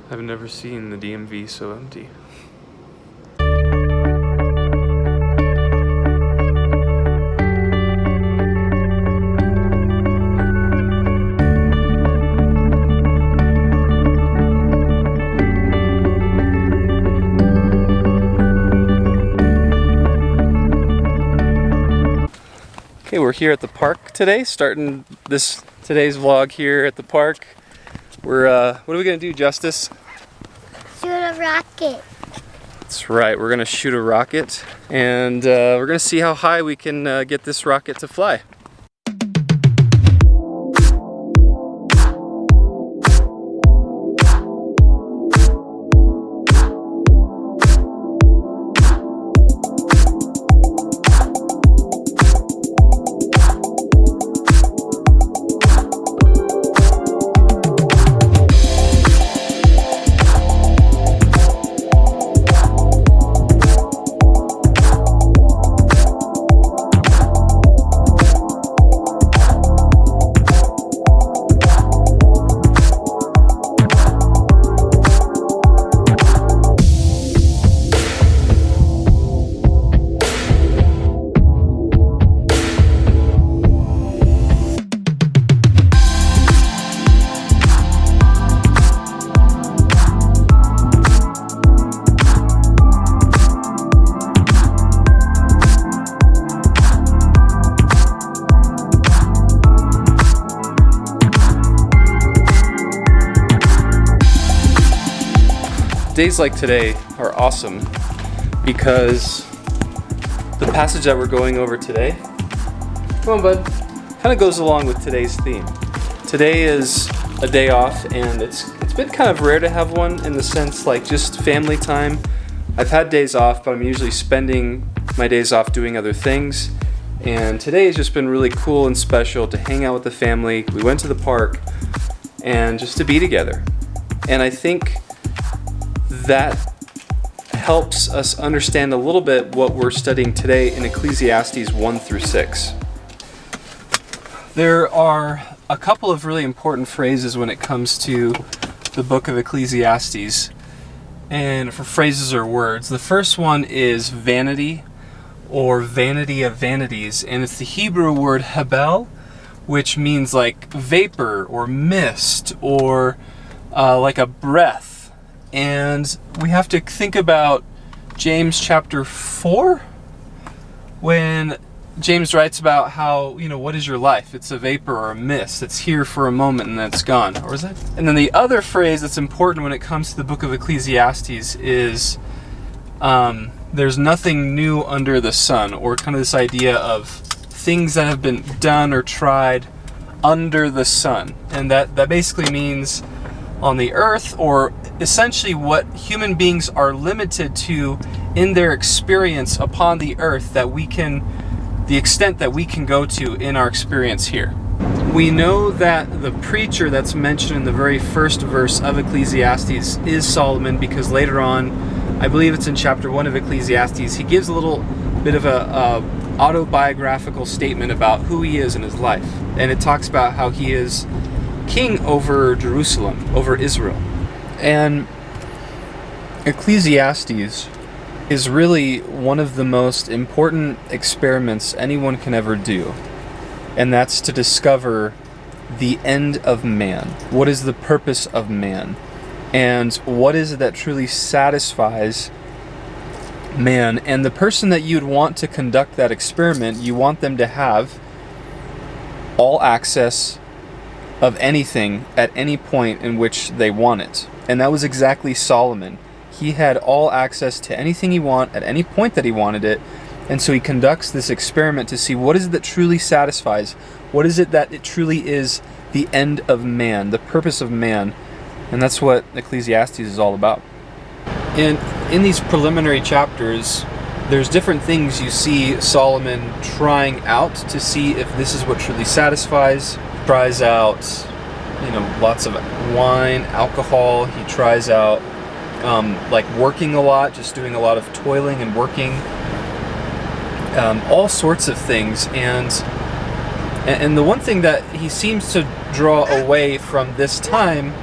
I've never seen the DMV so empty. Okay, we're here at the park today, starting today's vlog here at the park. We're what are we gonna do, Justice? Shoot a rocket. That's right, we're gonna shoot a rocket, and we're gonna see how high we can get this rocket to fly. Days like today are awesome because the passage that we're going over today, come on bud, kind of goes along with today's theme. Today is a day off, and it's been kind of rare to have one in the sense like just family time. I've had days off, but I'm usually spending my days off doing other things, and today has just been really cool and special to hang out with the family. We went to the park and just to be together, and I think that helps us understand a little bit what we're studying today in Ecclesiastes 1 through 6. There are a couple of really important phrases when it comes to the book of Ecclesiastes, and for phrases or words. The first one is vanity, or vanity of vanities, and it's the Hebrew word hebel, which means like vapor or mist or like a breath. And we have to think about James chapter 4, when James writes about how, what is your life? It's a vapor or a mist. It's here for a moment and then it's gone. Or is it? And then the other phrase that's important when it comes to the book of Ecclesiastes is there's nothing new under the sun, or kind of this idea of things that have been done or tried under the sun. And that basically means on the earth, or essentially what human beings are limited to in their experience upon the earth, the extent that we can go to in our experience here. We know that the preacher that's mentioned in the very first verse of Ecclesiastes is Solomon, because later on, I believe it's in chapter 1 of Ecclesiastes, he gives a little bit of a autobiographical statement about who he is in his life. And it talks about how he is king over Jerusalem, over Israel. And Ecclesiastes is really one of the most important experiments anyone can ever do. And that's to discover the end of man. What is the purpose of man? And what is it that truly satisfies man? And the person that you'd want to conduct that experiment, you want them to have all access of anything at any point in which they want it. And that was exactly Solomon. He had all access to anything he wanted at any point that he wanted it. And so he conducts this experiment to see what is it that truly satisfies. What is it that it truly is the end of man, the purpose of man. And that's what Ecclesiastes is all about. And in these preliminary chapters, there's different things you see Solomon trying out to see if this is what truly satisfies. Tries out, lots of wine, alcohol. He tries out like working a lot, just doing a lot of toiling and working, all sorts of things. And the one thing that he seems to draw away from this time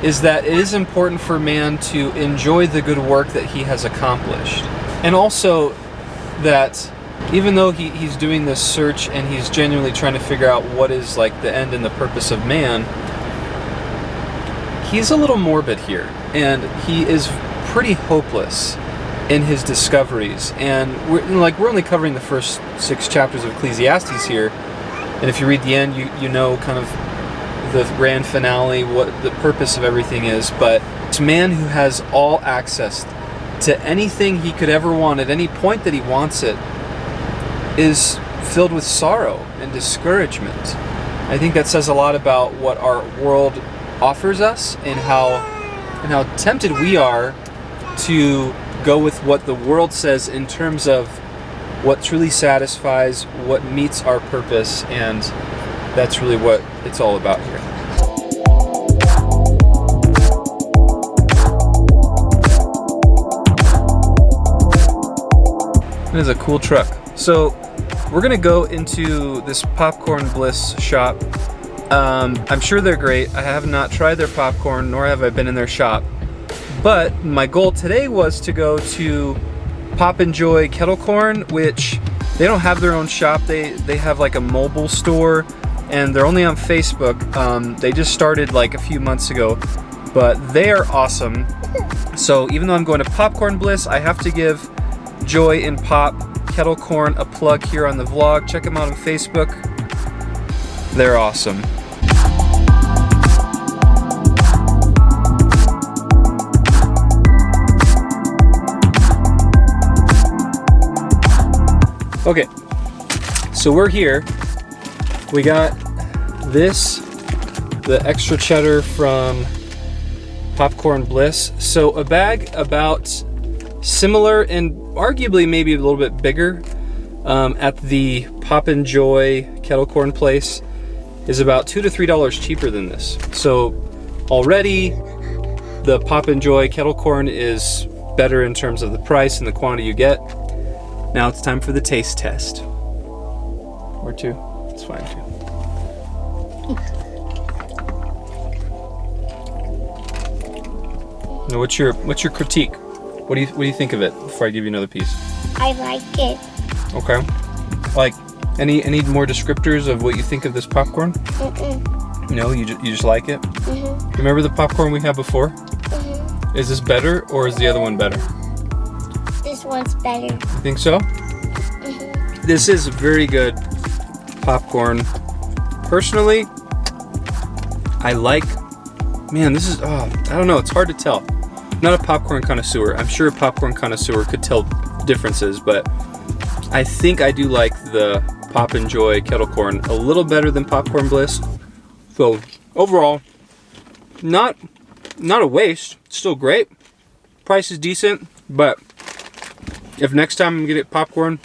is that it is important for man to enjoy the good work that he has accomplished. And also that even though he's doing this search and he's genuinely trying to figure out what is like the end and the purpose of man, he's a little morbid here, and he is pretty hopeless in his discoveries. And we're only covering the first 6 chapters of Ecclesiastes here, and if you read the end, you know kind of the grand finale, what the purpose of everything is. But it's a man who has all access to anything he could ever want at any point that he wants it is filled with sorrow and discouragement. I think that says a lot about what our world offers us and how tempted we are to go with what the world says in terms of what truly satisfies, what meets our purpose, and that's really what it's all about here. It is a cool truck. So we're gonna go into this Popcorn Bliss shop. I'm sure they're great. I have not tried their popcorn, nor have I been in their shop. But my goal today was to go to Pop and Joy Kettle Corn, which they don't have their own shop. They have like a mobile store, and they're only on Facebook. They just started like a few months ago, but they are awesome. So even though I'm going to Popcorn Bliss, I have to give Joy and Pop Kettle Corn a plug here on the vlog. Check them out on Facebook. They're awesome. Okay, so we're here. We got this, the extra cheddar from Popcorn Bliss. So a bag about similar and arguably maybe a little bit bigger at the Pop and Joy Kettle Corn place is about $2 to $3 cheaper than this. So already the Pop and Joy Kettle Corn is better in terms of the price and the quantity you get. Now it's time for the taste test. Or 2, it's fine too. Now what's your critique? What do you think of it before I give you another piece? I like it. Okay. Like any more descriptors of what you think of this popcorn? Mm-mm. No, you just like it? Mm-hmm. Remember the popcorn we had before? Mm-hmm. Is this better or is the other one better? This one's better. You think so? Mm-hmm. This is very good popcorn. Personally, I like, man, this is, I don't know, it's hard to tell. I'm not a popcorn connoisseur. I'm sure a popcorn connoisseur could tell differences, but I think I do like the Pop and Joy Kettle Corn a little better than Popcorn Bliss. So overall, not a waste. It's still great. Price is decent, but if next time I'm gonna get popcorn,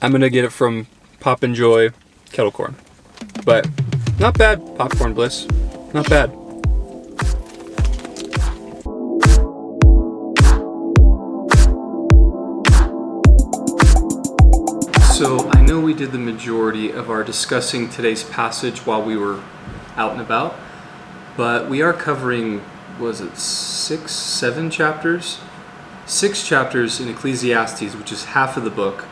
I'm gonna get it from Pop and Joy Kettle Corn. But not bad, Popcorn Bliss. Not bad. So I know we did the majority of our discussing today's passage while we were out and about, but we are covering, was it 6, 7 chapters? 6 chapters in Ecclesiastes, which is half of the book.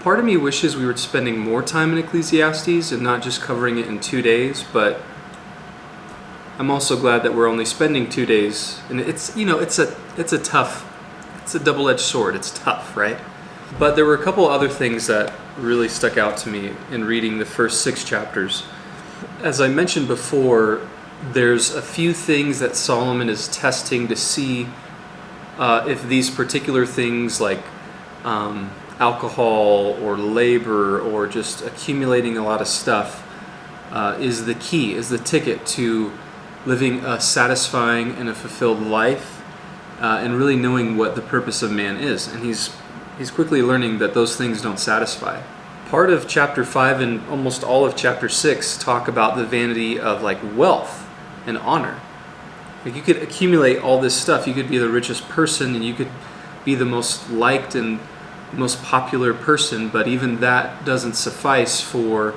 Part of me wishes we were spending more time in Ecclesiastes and not just covering it in 2 days, but I'm also glad that we're only spending 2 days. And it's a double-edged sword. It's tough, right? But there were a couple other things that really stuck out to me in reading the first 6 chapters. As I mentioned before, there's a few things that Solomon is testing to see if these particular things like alcohol or labor or just accumulating a lot of stuff is the key, is the ticket to living a satisfying and a fulfilled life and really knowing what the purpose of man is. And he's quickly learning that those things don't satisfy. Part of chapter 5 and almost all of chapter 6 talk about the vanity of like wealth and honor. Like you could accumulate all this stuff. You could be the richest person and you could be the most liked and most popular person, but even that doesn't suffice for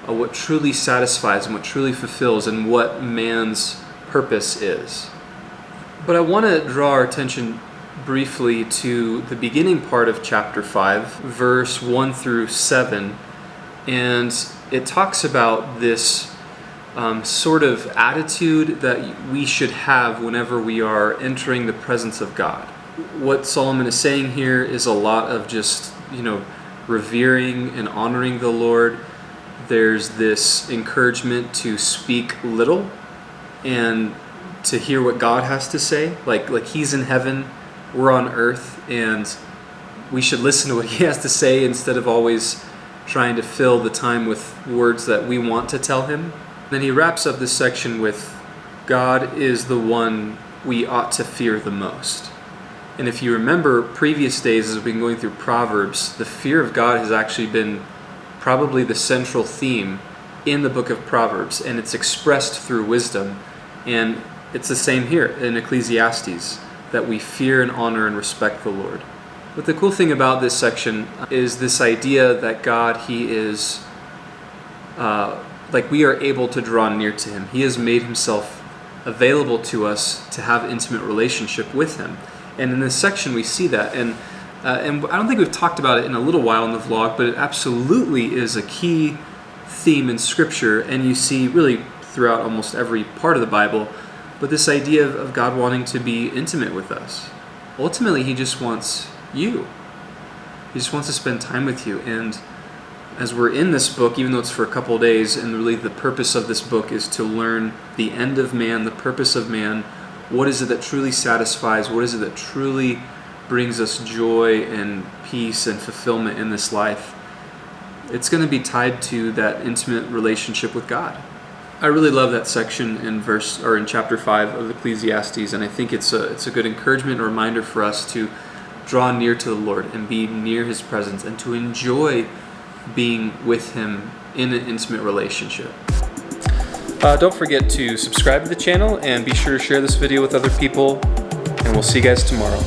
what truly satisfies and what truly fulfills and what man's purpose is. But I want to draw our attention briefly to the beginning part of chapter 5, verse 1 through 7, and it talks about this sort of attitude that we should have whenever we are entering the presence of God. What Solomon is saying here is a lot of just, revering and honoring the Lord. There's this encouragement to speak little and to hear what God has to say. Like He's in heaven, we're on earth, and we should listen to what He has to say instead of always trying to fill the time with words that we want to tell Him. Then he wraps up this section with, God is the one we ought to fear the most. And if you remember previous days as we've been going through Proverbs, the fear of God has actually been probably the central theme in the book of Proverbs, and it's expressed through wisdom. And it's the same here in Ecclesiastes, that we fear and honor and respect the Lord. But the cool thing about this section is this idea that God, He is we are able to draw near to Him. He has made Himself available to us to have intimate relationship with Him. And in this section we see that. And I don't think we've talked about it in a little while in the vlog, but it absolutely is a key theme in Scripture, and you see really throughout almost every part of the Bible, but this idea of God wanting to be intimate with us. Ultimately, He just wants you. He just wants to spend time with you. And as we're in this book, even though it's for a couple of days, and really the purpose of this book is to learn the end of man, the purpose of man, what is it that truly satisfies, what is it that truly brings us joy and peace and fulfillment in this life, it's going to be tied to that intimate relationship with God. I really love that section in chapter 5 of Ecclesiastes, and I think it's a good encouragement, a reminder for us to draw near to the Lord and be near His presence and to enjoy being with Him in an intimate relationship. Don't forget to subscribe to the channel and be sure to share this video with other people, and we'll see you guys tomorrow.